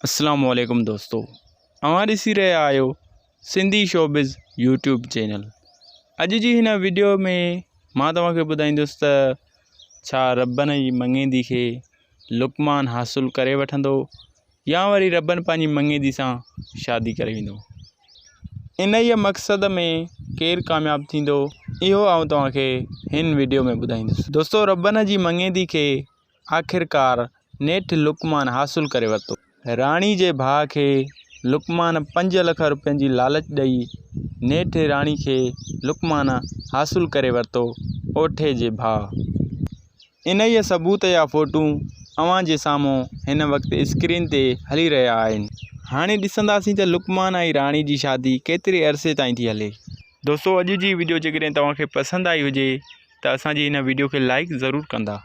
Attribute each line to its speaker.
Speaker 1: अस्सलाम वालेकुम दोस्तों, अवां ॾिसी रहिया आहियो सिंधी शोबिज़ यूट्यूब चैनल। अॼु जी हिन वीडियो में मां तव्हांखे ॿुधाईंदुसि त छा रॿनि जी मंगेंदी खे लुकमान हासिलु करे वठंदो या वरी रॿनि पंहिंजी मंगेंदी सां शादी करे वेंदो। इन ई मक़सद में केरु कामयाबु थींदो इहो आउं तव्हांखे हिन वीडियो में ॿुधाईंदुसि। दोस्तों, रॿनि जी मंगेंदी खे आख़िरकार नेठि लुकमान हासिलु करे वरितो। राणी जे भाउ खे लुकमान 5 लख रुपयनि जी लालच ॾेई नेठि राणी खे लुकमान हासिलु करे वरितो ओठे जे भाउ। इन ई सबूत या फ़ोटूं अवां जे साम्हूं हिन वक़्तु स्क्रीन ते हली रहिया आहिनि। हाणे ॾिसंदासीं त लुकमान ऐं राणी जी शादी केतिरे अरसे ताईं थी हले। दोस्तों, अॼु जी वीडियो जेकॾहिं तव्हांखे पसंदि आई हुजे त असांजी हिन वीडियो खे लाइक ज़रूरु कंदा।